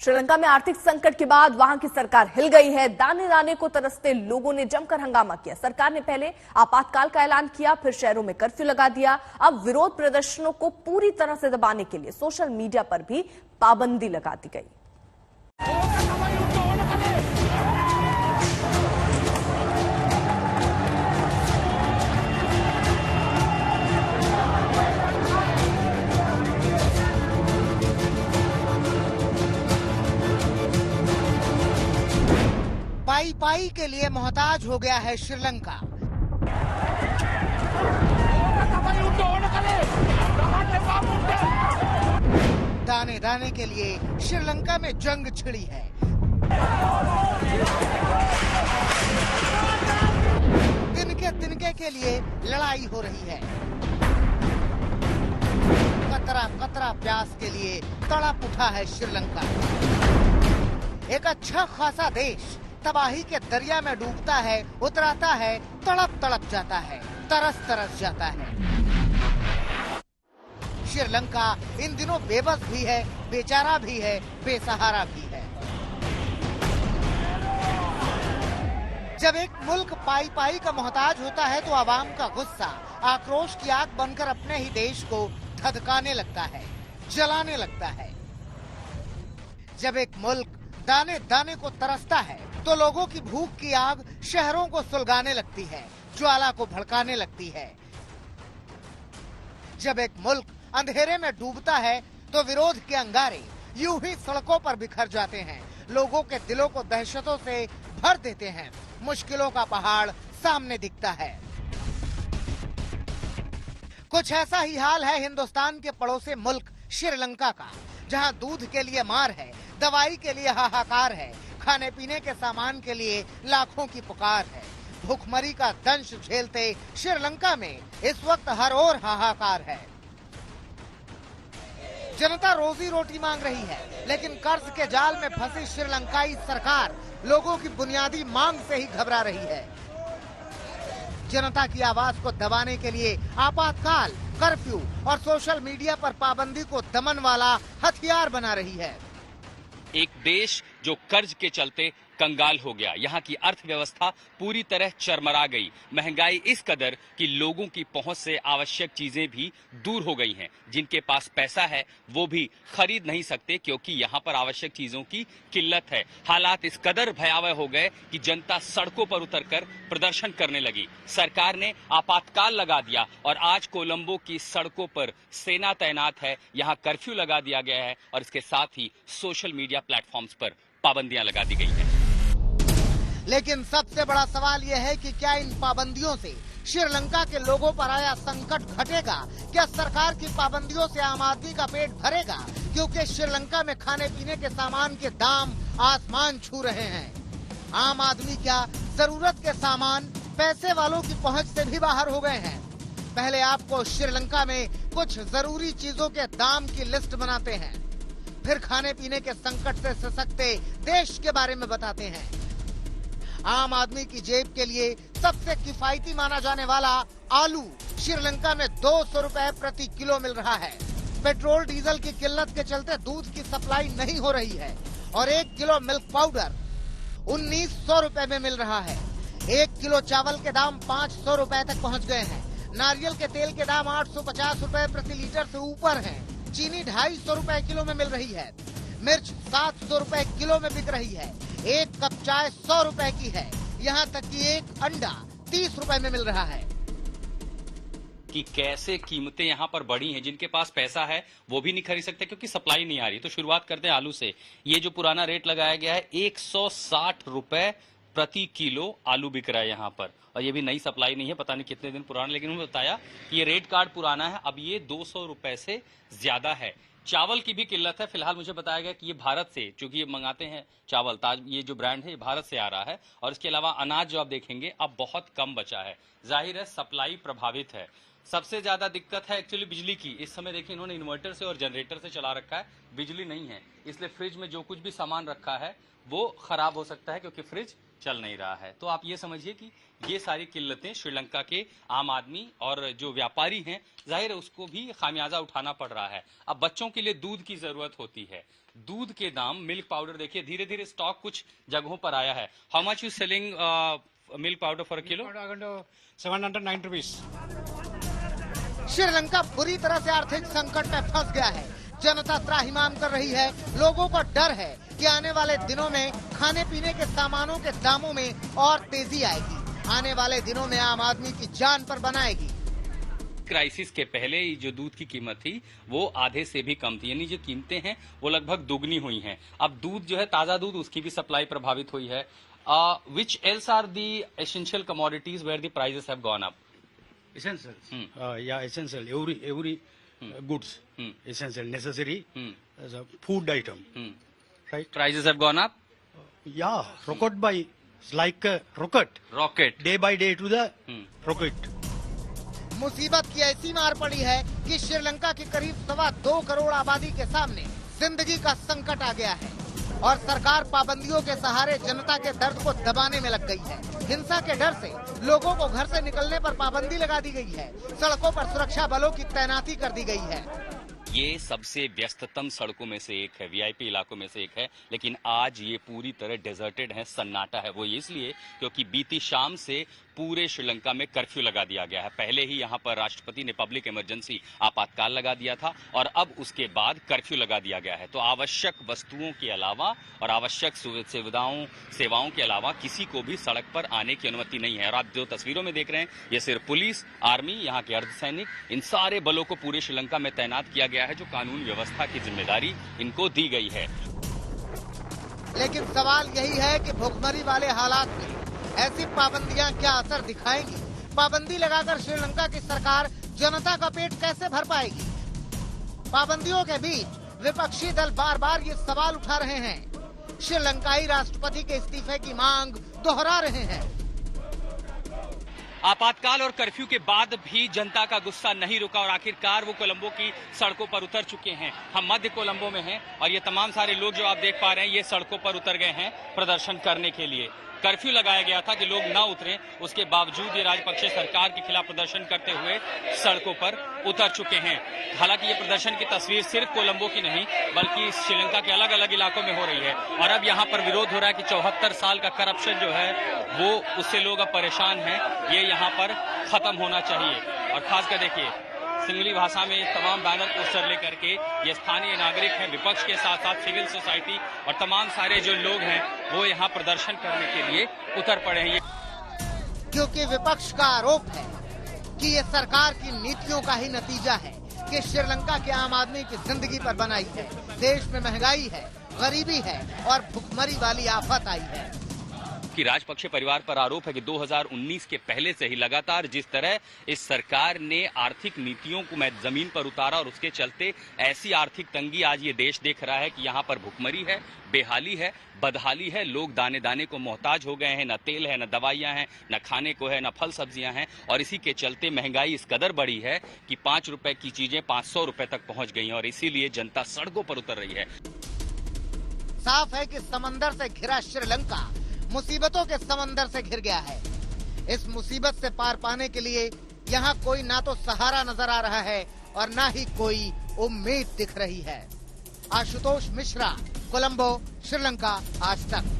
श्रीलंका में आर्थिक संकट के बाद वहां की सरकार हिल गई है। दाने दाने को तरसते लोगों ने जमकर हंगामा किया। सरकार ने पहले आपातकाल का ऐलान किया, फिर शहरों में कर्फ्यू लगा दिया। अब विरोध प्रदर्शनों को पूरी तरह से दबाने के लिए सोशल मीडिया पर भी पाबंदी लगा दी गई। पाई पाई के लिए मोहताज हो गया है श्रीलंका। दाने दाने के लिए श्रीलंका में जंग छिड़ी है। तिनके तिनके के लिए लड़ाई हो रही है। कतरा कतरा प्यास के लिए तड़प उठा है श्रीलंका। एक अच्छा खासा देश तबाही के दरिया में डूबता है, उतराता है, तड़प तड़प जाता है, तरस तरस जाता है। श्रीलंका इन दिनों बेबस भी है, बेचारा भी है, बेसहारा भी है। जब एक मुल्क पाई पाई का मोहताज होता है तो आवाम का गुस्सा आक्रोश की आग बनकर अपने ही देश को धधकाने लगता है, जलाने लगता है। जब एक मुल्क दाने दाने को तरसता है तो लोगों की भूख की आग शहरों को सुलगाने लगती है, ज्वाला को भड़काने लगती है। जब एक मुल्क अंधेरे में डूबता है तो विरोध के अंगारे यूं ही सड़कों पर बिखर जाते हैं, लोगों के दिलों को दहशतों से भर देते हैं। मुश्किलों का पहाड़ सामने दिखता है। कुछ ऐसा ही हाल है हिंदुस्तान के पड़ोसी मुल्क श्रीलंका का, जहां दूध के लिए मार है, दवाई के लिए हाहाकार है, खाने पीने के सामान के लिए लाखों की पुकार है। भूखमरी का दंश झेलते श्रीलंका में इस वक्त हर ओर हाहाकार है। जनता रोजी रोटी मांग रही है, लेकिन कर्ज के जाल में फंसी श्रीलंकाई सरकार लोगों की बुनियादी मांग से ही घबरा रही है। जनता की आवाज को दबाने के लिए आपातकाल, कर्फ्यू और सोशल मीडिया पर पाबंदी को दमन वाला हथियार बना रही है। एक देश जो कर्ज के चलते कंगाल हो गया, यहाँ की अर्थव्यवस्था पूरी तरह चरमरा गई। महंगाई इस कदर कि लोगों की पहुंच से आवश्यक चीजें भी दूर हो गई हैं। जिनके पास पैसा है वो भी खरीद नहीं सकते क्योंकि यहाँ पर आवश्यक चीजों की किल्लत है। हालात इस कदर भयावह हो गए कि जनता सड़कों पर उतरकर प्रदर्शन करने लगी। सरकार ने आपातकाल लगा दिया और आज कोलंबो की सड़कों पर सेना तैनात है। यहाँ कर्फ्यू लगा दिया गया है और इसके साथ ही सोशल मीडिया प्लेटफॉर्म्स पर पाबंदियां लगा दी गई हैं। लेकिन सबसे बड़ा सवाल यह है कि क्या इन पाबंदियों से श्रीलंका के लोगों पर आया संकट घटेगा? क्या सरकार की पाबंदियों से आम आदमी का पेट भरेगा? क्योंकि श्रीलंका में खाने पीने के सामान के दाम आसमान छू रहे हैं। आम आदमी क्या, जरूरत के सामान पैसे वालों की पहुंच से भी बाहर हो गए हैं। पहले आपको श्रीलंका में कुछ जरूरी चीजों के दाम की लिस्ट बनाते हैं, फिर खाने पीने के संकट से सशक्ते देश के बारे में बताते हैं। आम आदमी की जेब के लिए सबसे किफायती माना जाने वाला आलू श्रीलंका में 200 रुपए प्रति किलो मिल रहा है। पेट्रोल डीजल की किल्लत के चलते दूध की सप्लाई नहीं हो रही है और 1 किलो मिल्क पाउडर 1900 रुपए में मिल रहा है। 1 किलो चावल के दाम 500 रुपए तक पहुंच गए हैं। नारियल के तेल के दाम 850 रुपए प्रति लीटर से ऊपर हैं। चीनी 250 रुपए किलो में मिल रही है। मिर्च 700 रुपए किलो में बिक रही है। एक कप चाय 100 रुपए की है। यहाँ तक कि एक अंडा 30 रुपए में मिल रहा है। कि कैसे कीमतें यहाँ पर बढ़ी हैं। जिनके पास पैसा है वो भी नहीं खरीद सकते क्योंकि सप्लाई नहीं आ रही। तो शुरुआत करते हैं आलू से। ये जो पुराना रेट लगाया गया है 160 रुपए प्रति किलो आलू बिक रहा है यहाँ पर, और ये भी नई सप्लाई नहीं है, पता नहीं कितने दिन पुराना, लेकिन उन्होंने बताया कि ये रेट कार्ड पुराना है, अब ये 200 रुपए से ज्यादा है। चावल की भी किल्लत है। फिलहाल मुझे बताया गया कि ये भारत से, चूंकि ये मंगाते हैं चावल, ताज ये जो ब्रांड है ये भारत से आ रहा है। और इसके अलावा अनाज जो आप देखेंगे अब बहुत कम बचा है। जाहिर है सप्लाई प्रभावित है। सबसे ज्यादा दिक्कत है एक्चुअली बिजली की। इस समय देखिए इन्होंने इन्वर्टर से और जनरेटर से चला रखा है, बिजली नहीं है, इसलिए फ्रिज में जो कुछ भी सामान रखा है वो खराब हो सकता है क्योंकि फ्रिज चल नहीं रहा है। तो आप ये समझिए कि ये सारी किल्लतें श्रीलंका के आम आदमी और जो व्यापारी हैं, जाहिर है उसको भी खामियाजा उठाना पड़ रहा है। अब बच्चों के लिए दूध की जरूरत होती है, दूध के दाम, मिल्क पाउडर देखिए धीरे धीरे स्टॉक कुछ जगहों पर आया है। How much you selling milk powder for kilo? 709 rupees. Sri Lanka बुरी तरह से आर्थिक संकट में फंस गया है। जनता त्राहिमाम कर रही है। लोगों को डर है कि आने वाले दिनों में खाने पीने के सामानों के दामों में और तेजी आएगी। आने वाले दिनों में आम आदमी की जान पर बनाएगी। क्राइसिस के पहले जो दूध की कीमत थी वो आधे से भी कम थी, यानी जो कीमतें हैं वो लगभग दुगनी हुई हैं। अब दूध जो है, ताजा दूध, उसकी भी सप्लाई प्रभावित हुई है। Which else are the essential commodities where the prices have gone up? Essentials. Essential. Every goods. Essential, necessary. As a food item. Right? Prices have gone up? Yeah, rocket by, like a rocket. Rocket. Day by day to the rocket. मुसीबत की ऐसी मार पड़ी है कि श्रीलंका की करीब 2.25 करोड़ आबादी के सामने जिंदगी का संकट आ गया है और सरकार पाबंदियों के सहारे जनता के दर्द को दबाने में लग गई है। हिंसा के डर से लोगों को घर से निकलने पर पाबंदी लगा दी गई है। सड़कों पर सुरक्षा बलों की तैनाती कर दी गई है। ये सबसे व्यस्ततम सड़कों में से एक है, वीआईपी इलाकों में से एक है, लेकिन आज ये पूरी तरह डेजर्टेड है, सन्नाटा है। वो इसलिए क्योंकि बीती शाम से पूरे श्रीलंका में कर्फ्यू लगा दिया गया है। पहले ही यहाँ पर राष्ट्रपति ने पब्लिक इमरजेंसी आपातकाल लगा दिया था और अब उसके बाद कर्फ्यू लगा दिया गया है। तो आवश्यक वस्तुओं के अलावा और आवश्यक सेवाओं के अलावा किसी को भी सड़क पर आने की अनुमति नहीं है। और आप जो तस्वीरों में देख रहे हैं, ये सिर्फ पुलिस, आर्मी, यहाँ के अर्धसैनिक, इन सारे बलों को पूरे श्रीलंका में तैनात किया गया है, जो कानून व्यवस्था की जिम्मेदारी इनको दी गई है। लेकिन सवाल यही है कि भुखमरी वाले हालात में ऐसी पाबंदियां क्या असर दिखाएंगी? पाबंदी लगाकर श्रीलंका की सरकार जनता का पेट कैसे भर पाएगी? पाबंदियों के बीच विपक्षी दल बार बार ये सवाल उठा रहे हैं। श्रीलंकाई राष्ट्रपति के इस्तीफे की मांग दोहरा रहे हैं। आपातकाल और कर्फ्यू के बाद भी जनता का गुस्सा नहीं रुका और आखिरकार वो कोलंबो की सड़कों पर उतर चुके हैं। हम मध्य कोलंबो में हैं और ये तमाम सारे लोग जो आप देख पा रहे हैं, ये सड़कों पर उतर गए हैं प्रदर्शन करने के लिए। कर्फ्यू लगाया गया था कि लोग ना उतरें, उसके बावजूद ये राजपक्षे सरकार के खिलाफ प्रदर्शन करते हुए सड़कों पर उतर चुके हैं। हालांकि ये प्रदर्शन की तस्वीर सिर्फ कोलंबो की नहीं बल्कि श्रीलंका के अलग अलग इलाकों में हो रही है और अब यहाँ पर विरोध हो रहा है कि 74 साल का करप्शन जो है वो, उससे लोग अब परेशान हैं, ये यहाँ पर खत्म होना चाहिए। और खासकर देखिए सिंगली भाषा में तमाम बैनर पोस्टर लेकर के ये स्थानीय नागरिक हैं, विपक्ष के साथ साथ सिविल सोसाइटी और तमाम सारे जो लोग हैं वो यहाँ प्रदर्शन करने के लिए उतर पड़े हैं। क्योंकि विपक्ष का आरोप है कि ये सरकार की नीतियों का ही नतीजा है कि श्रीलंका के आम आदमी की जिंदगी पर बनाई है। देश में महंगाई है, गरीबी है और भुखमरी वाली आफत आई है। कि राजपक्षे परिवार पर आरोप है कि 2019 के पहले से ही लगातार जिस तरह इस सरकार ने आर्थिक नीतियों को जमीन पर उतारा और उसके चलते ऐसी आर्थिक तंगी आज ये देश देख रहा है कि यहाँ पर भुखमरी है, बेहाली है, बदहाली है, लोग दाने दाने को मोहताज हो गए हैं। न तेल है, न दवाइयां हैं, न खाने को है, न फल सब्जियां हैं और इसी के चलते महंगाई इस कदर बढ़ी है कि 5 रुपए की चीजें 500 रुपए तक पहुंच गई हैं और इसीलिए जनता सड़कों पर उतर रही है। साफ है कि समंदर से घिरा श्रीलंका मुसीबतों के समंदर से घिर गया है। इस मुसीबत से पार पाने के लिए यहाँ कोई ना तो सहारा नजर आ रहा है और ना ही कोई उम्मीद दिख रही है। आशुतोष मिश्रा, कोलंबो, श्रीलंका, आज तक।